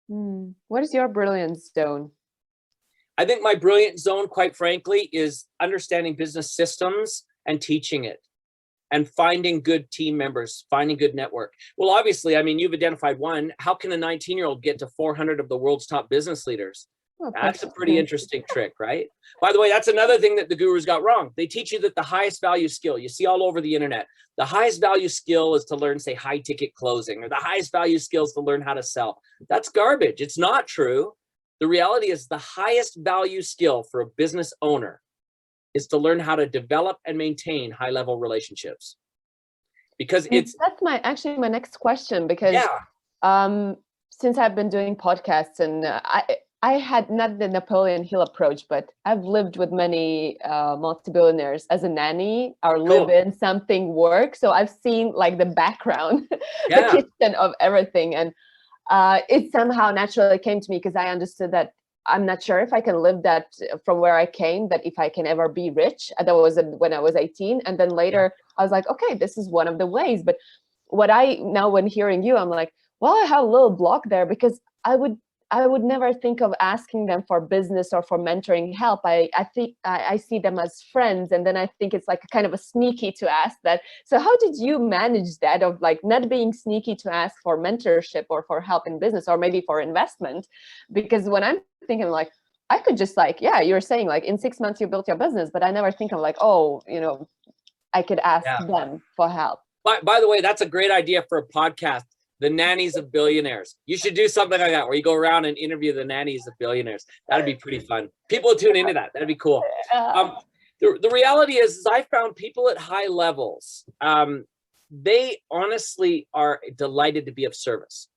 What is your brilliant zone? I think my brilliant zone, quite frankly, is understanding business systems and teaching it, and finding good team members, finding good network. Well, obviously, I mean, you've identified one. How can a 19-year-old get to 400 of the world's top business leaders? That's a pretty interesting trick, right? By the way, that's another thing that the gurus got wrong. They teach you that the highest value skill, you see all over the internet, the highest value skill is to learn, say, high ticket closing, or the highest value skill is to learn how to sell. That's garbage. It's not true. The reality is the highest value skill for a business owner is to learn how to develop and maintain high-level relationships. Because that's my next question, because since I've been doing podcasts, and I had not the Napoleon Hill approach, but I've lived with many multi-billionaires as a nanny, or live in something work. So I've seen like the background, the kitchen of everything. And it somehow naturally came to me because I understood that I'm not sure if I can live that from where I came, that if I can ever be rich. That was when I was 18. And then later I was like, okay, this is one of the ways. But now when hearing you, I'm like, well, I have a little block there, because I would never think of asking them for business or for mentoring help. I think I see them as friends, and then I think it's like kind of a sneaky to ask that. So how did you manage that, of like not being sneaky to ask for mentorship or for help in business, or maybe for investment? Because when I'm thinking like, I could just like, you're saying like in 6 months you built your business, but I never think of like, oh, I could ask them for help. By the way, that's a great idea for a podcast. The nannies of billionaires. You should do something like that, where you go around and interview the nannies of billionaires. That'd be pretty fun. People would tune into that. That'd be cool. The reality is I found people at high levels, they honestly are delighted to be of service.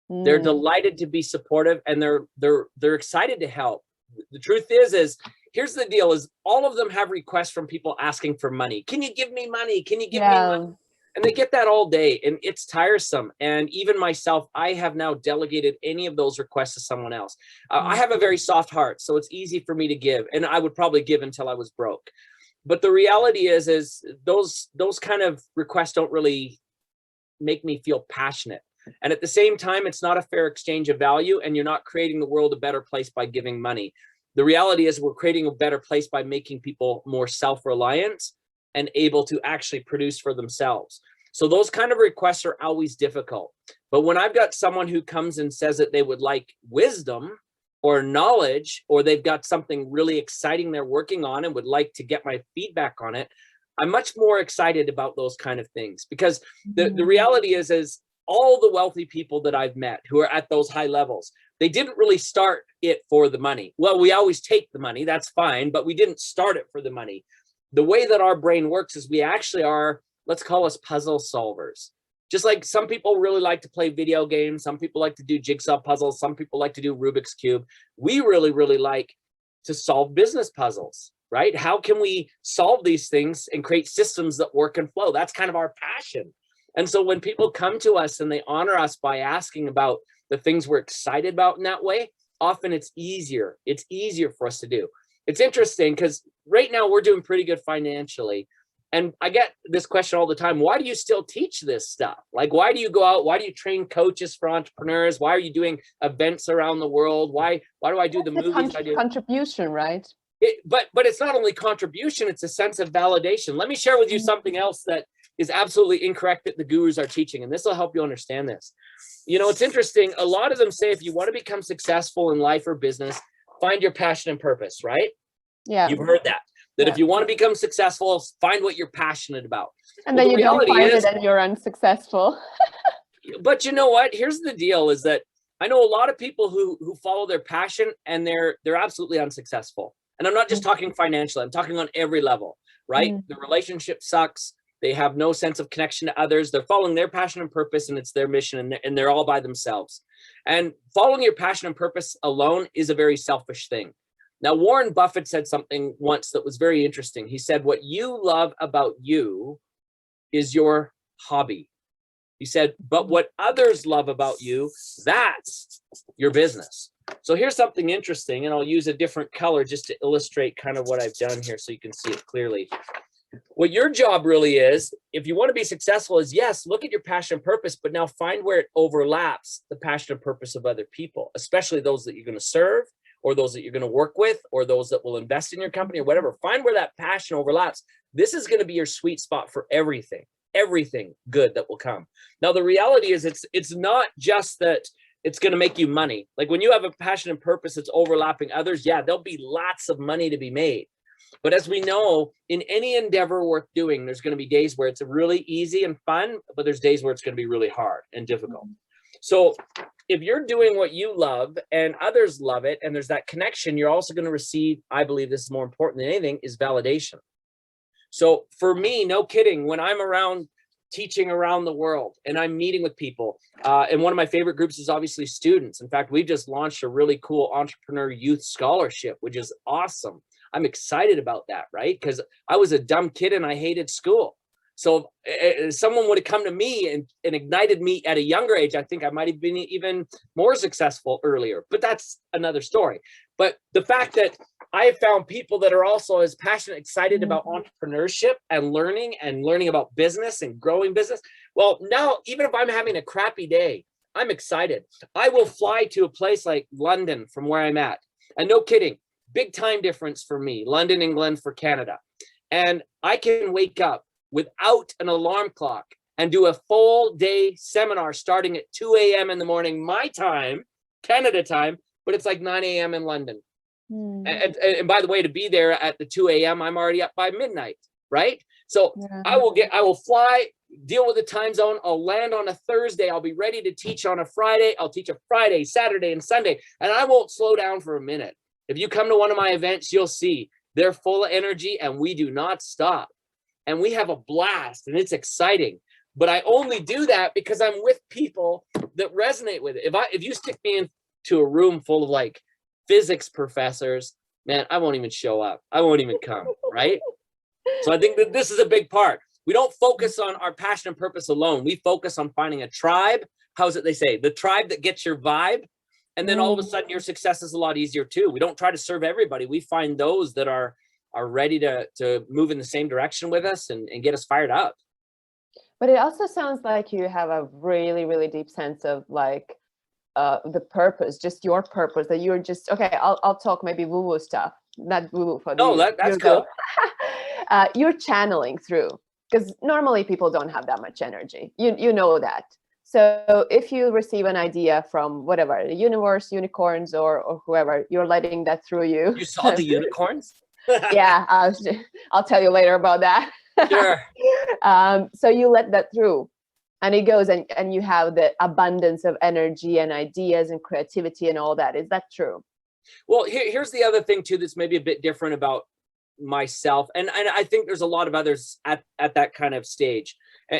They're delighted to be supportive, and they're excited to help. The truth is here's the deal: is all of them have requests from people asking for money. Can you give me money? Can you give me money? And they get that all day, and it's tiresome. And even myself, I have now delegated any of those requests to someone else. I have a very soft heart, so it's easy for me to give, and I would probably give until I was broke. But the reality is those kind of requests don't really make me feel passionate. And at the same time, it's not a fair exchange of value, and you're not creating the world a better place by giving money. The reality is we're creating a better place by making people more self-reliant and able to actually produce for themselves. So those kind of requests are always difficult. But when I've got someone who comes and says that they would like wisdom or knowledge, or they've got something really exciting they're working on and would like to get my feedback on it, I'm much more excited about those kind of things. Because the reality is all the wealthy people that I've met who are at those high levels, they didn't really start it for the money. Well, we always take the money, that's fine, but we didn't start it for the money. The way that our brain works is we actually are, let's call us puzzle solvers. Just like some people really like to play video games, some people like to do jigsaw puzzles, some people like to do Rubik's Cube. We really, really like to solve business puzzles, right? How can we solve these things and create systems that work and flow? That's kind of our passion. And so when people come to us and they honor us by asking about the things we're excited about in that way, often it's easier. It's easier for us to do. It's interesting because right now we're doing pretty good financially. And I get this question all the time. Why do you still teach this stuff? Like, why do you go out? Why do you train coaches for entrepreneurs? Why are you doing events around the world? Why do I do the movies I do? Contribution, right? But it's not only contribution, it's a sense of validation. Let me share with you something else that is absolutely incorrect that the gurus are teaching. And this will help you understand this. It's interesting. A lot of them say, if you want to become successful in life or business, find your passion and purpose, right? Yeah. You've heard that if you want to become successful, find what you're passionate about. And then you don't find it and you're unsuccessful. But you know what? Here's the deal is that I know a lot of people who follow their passion and they're absolutely unsuccessful. And I'm not just talking financially, I'm talking on every level, right? The relationship sucks. They have no sense of connection to others. They're following their passion and purpose, and it's their mission, and they're all by themselves. And following your passion and purpose alone is a very selfish thing. Now, Warren Buffett said something once that was very interesting. He said, what you love about you is your hobby. He said, but what others love about you, that's your business. So here's something interesting, and I'll use a different color just to illustrate kind of what I've done here so you can see it clearly. What your job really is, if you want to be successful, is yes, look at your passion and purpose, but now find where it overlaps the passion and purpose of other people, especially those that you're going to serve, or those that you're going to work with, or those that will invest in your company or whatever. Find where that passion overlaps. This is going to be your sweet spot for everything good that will come. Now, the reality is it's not just that it's going to make you money. Like when you have a passion and purpose that's overlapping others, yeah, there'll be lots of money to be made. But as we know, in any endeavor worth doing, there's going to be days where it's really easy and fun, but there's days where it's going to be really hard and difficult. So if you're doing what you love and others love it, and there's that connection, you're also going to receive, I believe this is more important than anything, is validation. So for me, no kidding, when I'm around teaching around the world and I'm meeting with people, and one of my favorite groups is obviously students. In fact, we've just launched a really cool entrepreneur youth scholarship, which is awesome. I'm excited about that, right? Because I was a dumb kid and I hated school. So if someone would have come to me and ignited me at a younger age, I think I might have been even more successful earlier, but that's another story. But the fact that I have found people that are also as passionate, excited about entrepreneurship and learning about business and growing business. Well, now, even if I'm having a crappy day, I'm excited. I will fly to a place like London from where I'm at. And no kidding, big time difference for me, London, England for Canada. And I can wake up without an alarm clock and do a full day seminar starting at 2 a.m. in the morning, my time, Canada time, but it's like 9 a.m. in London. And by the way, to be there at the 2 a.m., I'm already up by midnight, right? So I will fly, deal with the time zone. I'll land on a Thursday. I'll be ready to teach on a Friday. I'll teach a Friday, Saturday, and Sunday, and I won't slow down for a minute. If you come to one of my events, you'll see they're full of energy and we do not stop. And we have a blast and it's exciting. But I only do that because I'm with people that resonate with it. If you stick me into a room full of like physics professors, man, I won't even show up. I won't even come, right? So I think that this is a big part. We don't focus on our passion and purpose alone. We focus on finding a tribe. How's it they say? The tribe that gets your vibe. And then all of a sudden your success is a lot easier too. We don't try to serve everybody. We find those that are ready to move in the same direction with us and get us fired up. But it also sounds like you have a really, really deep sense of like the purpose, just your purpose, that you're just, okay, I'll talk maybe woo-woo stuff, not woo-woo for the. No, that's cool. You're channeling through, because normally people don't have that much energy. You know that. So if you receive an idea from whatever, the universe, unicorns, or whoever, you're letting that through you. You saw the unicorns? Yeah, I'll tell you later about that. Sure. So you let that through, and it goes, and you have the abundance of energy and ideas and creativity and all that. Is that true? Well, here's the other thing too that's maybe a bit different about myself, and I think there's a lot of others at that kind of stage.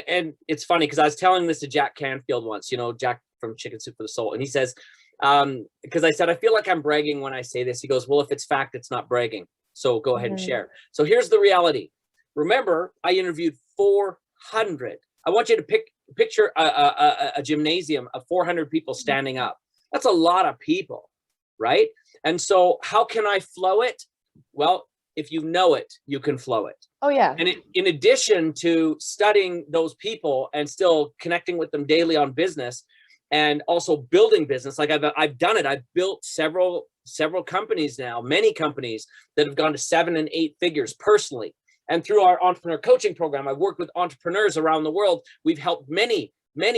And it's funny because I was telling this to Jack Canfield once, you know, Jack from Chicken Soup for the Soul, and he says, because I said, I feel like I'm bragging when I say this. He goes, well, if it's fact, it's not bragging. So go ahead and share. So here's the reality. Remember, I interviewed 400. I want you to picture a gymnasium of 400 people standing up. That's a lot of people, right? And so how can I flow it? Well, if you know it, you can flow it. Oh, yeah. And in addition to studying those people and still connecting with them daily on business and also building business, like I've done it. I've built several companies now, many companies that have gone to 7 and 8 figures personally. And through our entrepreneur coaching program, I've worked with entrepreneurs around the world. We've helped many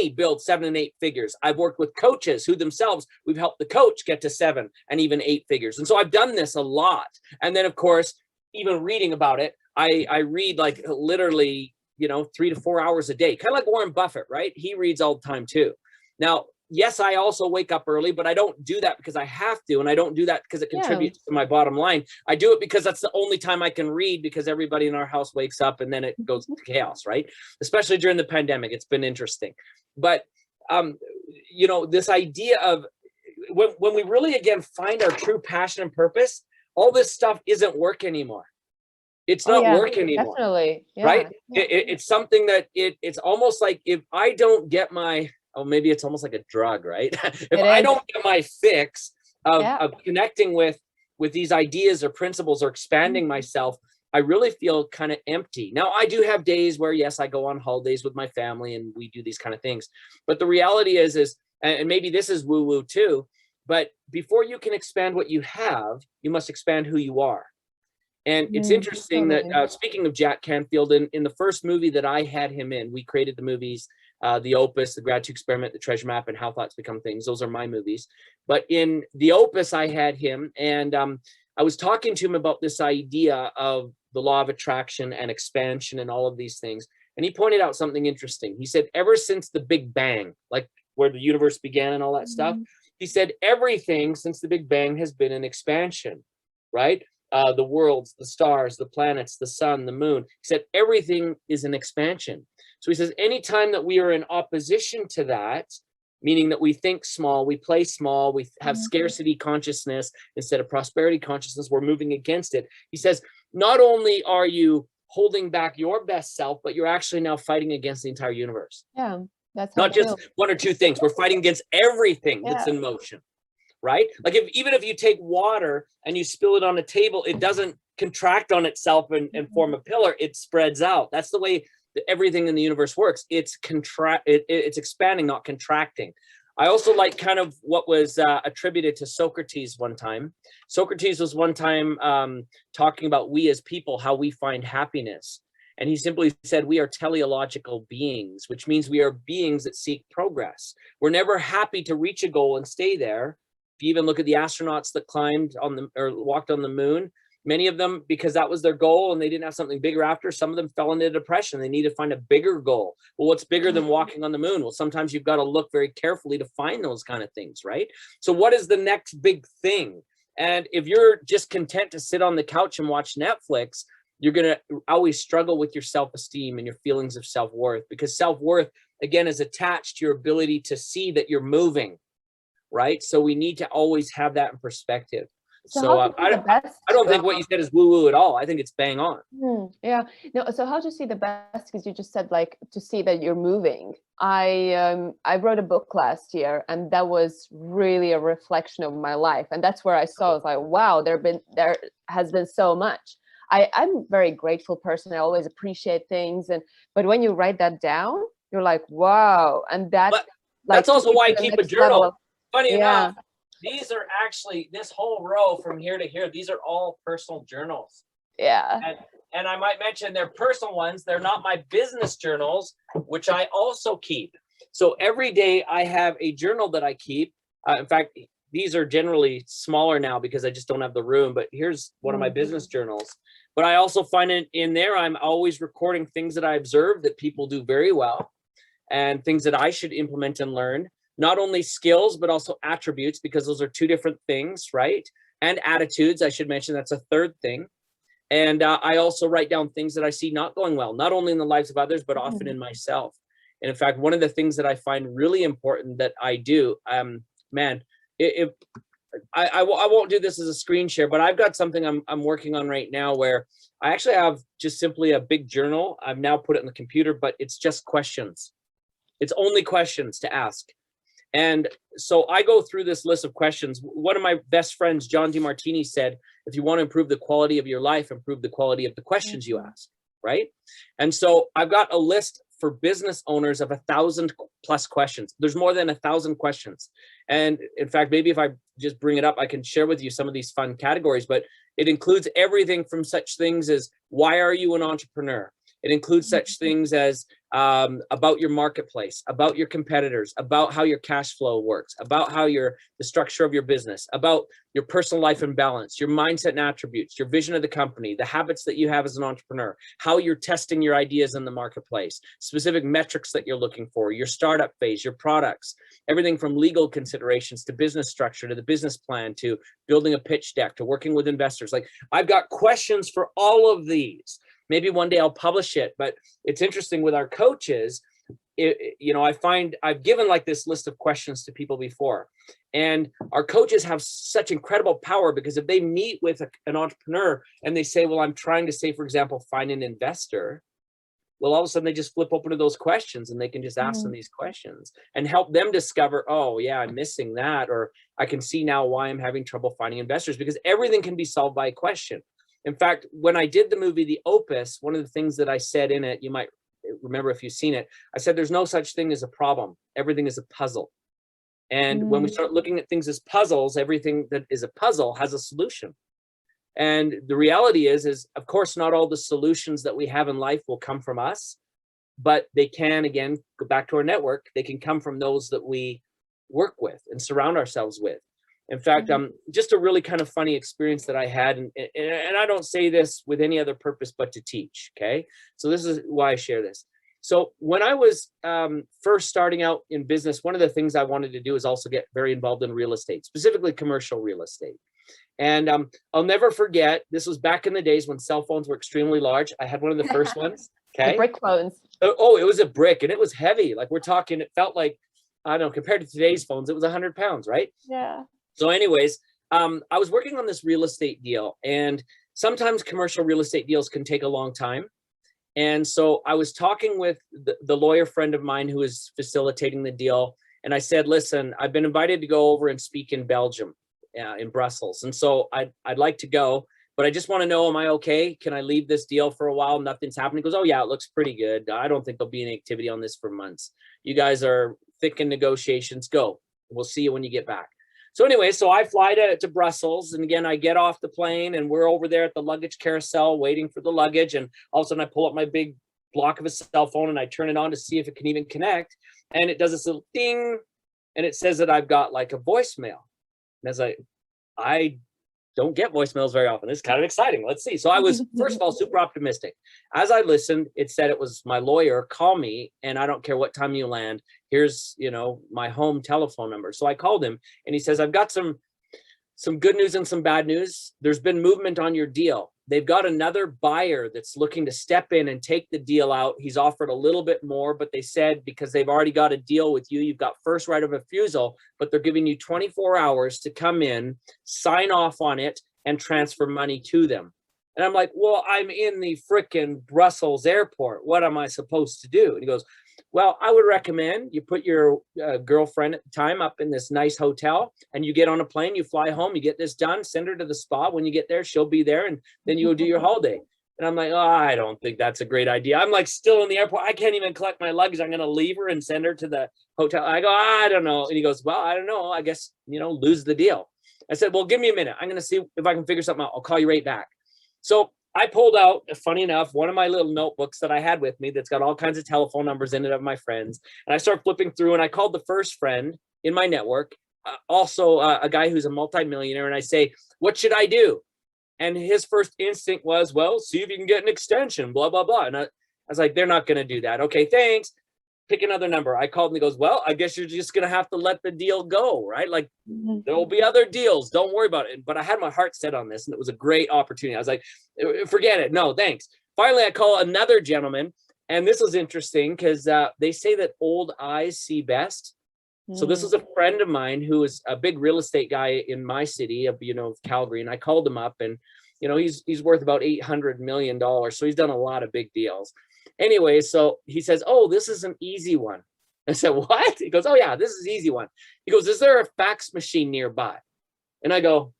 build 7 and 8 figures. I've worked with coaches who themselves, we've helped the coach get to 7 and even 8 figures. And so I've done this a lot. And then of course, even reading about it, I read like literally, 3 to 4 hours a day, kind of like Warren Buffett, right? He reads all the time too. Now, yes, I also wake up early, but I don't do that because I have to. And I don't do that because it contributes to my bottom line. I do it because that's the only time I can read, because everybody in our house wakes up and then it goes to chaos, right? Especially during the pandemic, it's been interesting. But, this idea of when we really, again, find our true passion and purpose, all this stuff isn't work anymore. It's not work anymore. Definitely. Yeah. Right? Yeah. It's something that it's almost like if I don't get maybe it's almost like a drug, right? If I don't get my fix of connecting with these ideas or principles or expanding myself, I really feel kind of empty. Now, I do have days where, yes, I go on holidays with my family and we do these kind of things. But the reality is, and maybe this is woo-woo too, but before you can expand what you have, you must expand who you are. And it's interesting that, speaking of Jack Canfield, in the first movie that I had him in, we created the movies, The Opus, The Gratitude Experiment, The Treasure Map, and How Thoughts Become Things. Those are my movies. But in The Opus, I had him, and I was talking to him about this idea of the law of attraction and expansion and all of these things. And he pointed out something interesting. He said, ever since the Big Bang, like where the universe began and all that stuff, he said, everything since the Big Bang has been an expansion, right? The worlds, the stars, the planets, the sun, the moon. He said, everything is an expansion. So he says, anytime that we are in opposition to that, meaning that we think small, we play small, we have scarcity consciousness instead of prosperity consciousness, we're moving against it. He says, not only are you holding back your best self, but you're actually now fighting against the entire universe. Yeah, that's not just one or two things. We're fighting against everything that's in motion, right? Like even if you take water and you spill it on a table, it doesn't contract on itself and form a pillar. It spreads out. That's the way everything in the universe works. It's expanding, not contracting. I also like kind of what was attributed to Socrates one time. Socrates was one time talking about we as people, how we find happiness. And he simply said, we are teleological beings, which means we are beings that seek progress. We're never happy to reach a goal and stay there. If you even look at the astronauts that climbed on the, or walked on the moon, many of them, because that was their goal and they didn't have something bigger after, some of them fell into depression. They need to find a bigger goal. Well, what's bigger than walking on the moon? Well, sometimes you've got to look very carefully to find those kind of things, right? So what is the next big thing? And if you're just content to sit on the couch and watch Netflix, you're going to always struggle with your self-esteem and your feelings of self-worth, because self-worth, again, is attached to your ability to see that you're moving, right? So we need to always have that in perspective. So I don't think what you said is woo-woo at all. I think it's bang on. Yeah. No. So how do you see the best? Because you just said like to see that you're moving. I wrote a book last year, and that was really a reflection of my life, and that's where I saw. I was like, wow, there has been so much. I'm a very grateful person. I always appreciate things, but when you write that down, you're like, wow, and that's also why I keep a journal. Funny enough. These are actually, this whole row from here to here, these are all personal journals. Yeah. And I might mention they're personal ones. They're not my business journals, which I also keep. So every day I have a journal that I keep. In fact, these are generally smaller now because I just don't have the room. But here's one of my business journals. But I also find it in there, I'm always recording things that I observe that people do very well and things that I should implement and learn. Not only skills, but also attributes, because those are two different things, right? And attitudes, I should mention, that's a third thing. And I also write down things that I see not going well, not only in the lives of others, but often in myself. And in fact, one of the things that I find really important that I do, man, I won't do this as a screen share, but I've got something I'm working on right now where I actually have just simply a big journal. I've now put it in the computer, but it's just questions. It's only questions to ask. And so I go through this list of questions. One of my best friends, John DeMartini, said, if you want to improve the quality of your life, improve the quality of the questions you ask, right? And so I've got a list for business owners of 1,000+ questions. There's more than 1,000 questions. And in fact, maybe if I just bring it up, I can share with you some of these fun categories, but it includes everything from such things as, why are you an entrepreneur? It includes such things as about your marketplace, about your competitors, about how your cash flow works, about how the structure of your business, about your personal life and balance, your mindset and attributes, your vision of the company, the habits that you have as an entrepreneur, how you're testing your ideas in the marketplace, specific metrics that you're looking for, your startup phase, your products, everything from legal considerations to business structure, to the business plan, to building a pitch deck, to working with investors. Like, I've got questions for all of these. Maybe one day I'll publish it, but it's interesting with our coaches. I find I've given like this list of questions to people before, and our coaches have such incredible power, because if they meet with an entrepreneur and they say, well, I'm trying to say, for example, find an investor. Well, all of a sudden they just flip open to those questions and they can just ask them these questions and help them discover, oh yeah, I'm missing that. Or I can see now why I'm having trouble finding investors, because everything can be solved by a question. In fact, when I did the movie, The Opus, one of the things that I said in it, you might remember if you've seen it, I said, there's no such thing as a problem. Everything is a puzzle. And when we start looking at things as puzzles, everything that is a puzzle has a solution. And the reality is of course, not all the solutions that we have in life will come from us, but they can, again, go back to our network. They can come from those that we work with and surround ourselves with. In fact, just a really kind of funny experience that I had, and I don't say this with any other purpose but to teach, okay? So this is why I share this. So when I was first starting out in business, one of the things I wanted to do is also get very involved in real estate, specifically commercial real estate. And I'll never forget, this was back in the days when cell phones were extremely large. I had one of the first ones, okay? The brick phones. Oh, it was a brick, and it was heavy. Like, we're talking, it felt like, I don't know, compared to today's phones, it was 100 pounds, right? Yeah. So anyways, I was working on this real estate deal, and sometimes commercial real estate deals can take a long time. And so I was talking with the lawyer friend of mine who was facilitating the deal. And I said, listen, I've been invited to go over and speak in Belgium, in Brussels. And so I'd like to go, but I just want to know, am I okay? Can I leave this deal for a while? Nothing's happening. He goes, oh yeah, it looks pretty good. I don't think there'll be any activity on this for months. You guys are thick in negotiations. Go. We'll see you when you get back. So anyway, so I fly to Brussels, and again, I get off the plane, and we're over there at the luggage carousel waiting for the luggage. And all of a sudden I pull up my big block of a cell phone and I turn it on to see if it can even connect. And it does this little ding, and it says that I've got like a voicemail. And as I don't get voicemails very often. It's kind of exciting. Let's see. So I was, first of all, super optimistic. As I listened, it said it was my lawyer. Call me, and I don't care what time you land. Here's, my home telephone number. So I called him, and he says, I've got some good news and some bad news. There's been movement on your deal. They've got another buyer that's looking to step in and take the deal out. He's offered a little bit more, but they said because they've already got a deal with you, you've got first right of refusal, but they're giving you 24 hours to come in, sign off on it, and transfer money to them. And I'm like, well, I'm in the frickin' Brussels airport. What am I supposed to do? And he goes, well, I would recommend you put your girlfriend at the time up in this nice hotel, and you get on a plane, you fly home, you get this done, send her to the spa. When you get there, she'll be there, and then you'll do your holiday. And I'm like, oh, I don't think that's a great idea. I'm like still in the airport. I can't even collect my luggage. I'm going to leave her and send her to the hotel. I go, I don't know. And he goes, well, I don't know. I guess, lose the deal. I said, well, give me a minute. I'm going to see if I can figure something out. I'll call you right back. So I pulled out, funny enough, one of my little notebooks that I had with me that's got all kinds of telephone numbers in it of my friends. And I start flipping through, and I called the first friend in my network, also a guy who's a multimillionaire. And I say, what should I do? And his first instinct was, well, see if you can get an extension, blah, blah, blah. And I was like, they're not going to do that. Okay, thanks. Pick another number. I called, and he goes, well, I guess you're just going to have to let the deal go, right? Like, there will be other deals. Don't worry about it. But I had my heart set on this, and it was a great opportunity. I was like, forget it. No, thanks. Finally, I call another gentleman, and this was interesting because they say that old eyes see best. So this was a friend of mine who is a big real estate guy in my city of, Calgary. And I called him up, and, he's worth about $800 million. So he's done a lot of big deals. Anyway, so he says, oh, this is an easy one. I said, what? He goes, oh yeah, this is an easy one. He goes, is there a fax machine nearby? And I go,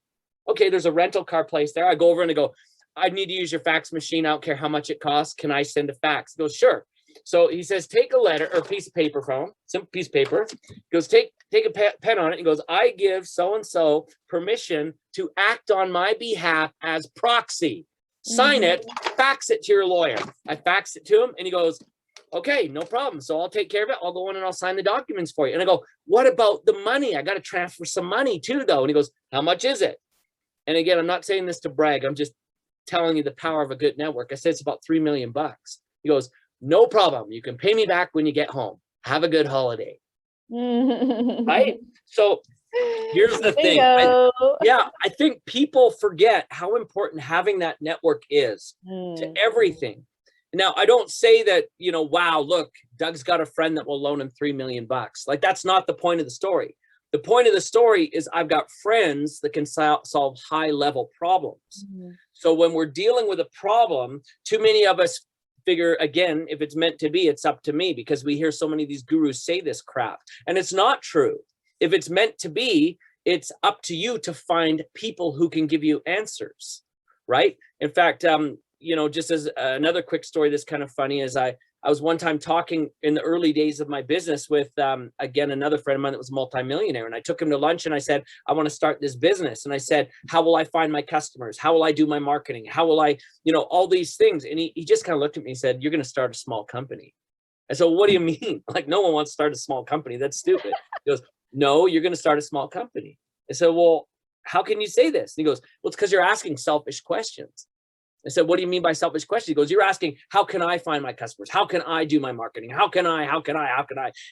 okay, there's a rental car place there. I go over and I go, I need to use your fax machine. I don't care how much it costs. Can I send a fax? He goes, sure. So he says, take a letter or piece of paper from him, simple piece of paper. He goes, take a pen on it. He goes, I give so-and-so permission to act on my behalf as proxy. Sign it, fax it to your lawyer. I faxed it to him, and he goes, okay, no problem. So I'll take care of it. I'll go in and I'll sign the documents for you. And I go, what about the money? I got to transfer some money too, though. And he goes, how much is it? And again, I'm not saying this to brag. I'm just telling you the power of a good network. I said it's about $3 million. He goes, no problem. You can pay me back when you get home. Have a good holiday. Right? So here's the thing. I think people forget how important having that network is to everything. Now, I don't say that, wow, look, Doug's got a friend that will loan him $3 million. Like, that's not the point of the story. The point of the story is I've got friends that can solve high level problems. So when we're dealing with a problem, too many of us figure, again, if it's meant to be, it's up to me, because we hear so many of these gurus say this crap, and it's not true. If it's meant to be, it's up to you to find people who can give you answers. right? In fact, you know, just as another quick story that's kind of funny is I was one time talking in the early days of my business with, again, another friend of mine that was a multimillionaire. And I took him to lunch and I said, I want to start this business. And I said, how will I find my customers? How will I do my marketing? How will I, you know, all these things. And he just kind of looked at me and said, you're going to start a small company. I said, what do you mean? Like, no one wants to start a small company. That's stupid. He goes, no, you're going to start a small company. I said, well, how can you say this? And he goes, well, it's because you're asking selfish questions. I said, what do you mean by selfish questions? He goes, you're asking, how can I find my customers? How can I do my marketing? How can I?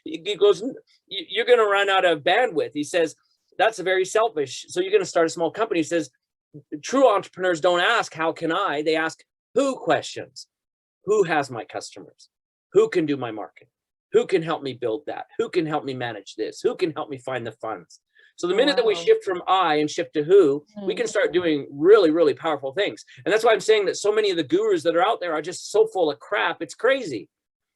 He goes, you're going to run out of bandwidth. He says, that's very selfish. So you're going to start a small company. He says, true entrepreneurs don't ask, how can I? They ask who questions. Who has my customers? Who can do my marketing? Who can help me build that? Who can help me manage this? Who can help me find the funds? So the minute that we shift from I and shift to who, we can start doing really, really powerful things. And that's why I'm saying that so many of the gurus that are out there are just so full of crap. It's crazy,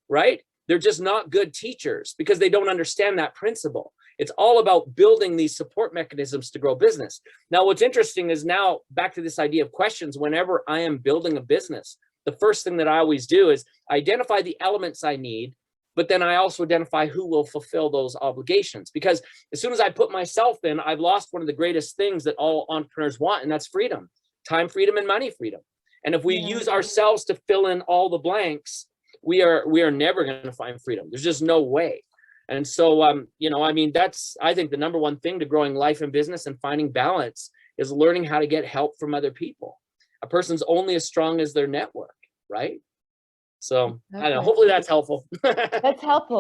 right? They're just not good teachers because they don't understand that principle. It's all about building these support mechanisms to grow business. Now, what's interesting is now back to this idea of questions. Whenever I am building a business, the first thing that I always do is identify the elements I need, but then I also identify who will fulfill those obligations. Because as soon as I put myself in, I've lost one of the greatest things that all entrepreneurs want, and that's freedom, time freedom and money freedom. And if we use ourselves to fill in all the blanks, we are never going to find freedom. There's just no way. And so, you know, I mean, that's, I think the number one thing to growing life and business and finding balance is learning how to get help from other people. A person's only as strong as their network, right? So I don't know, hopefully that's helpful. That's helpful.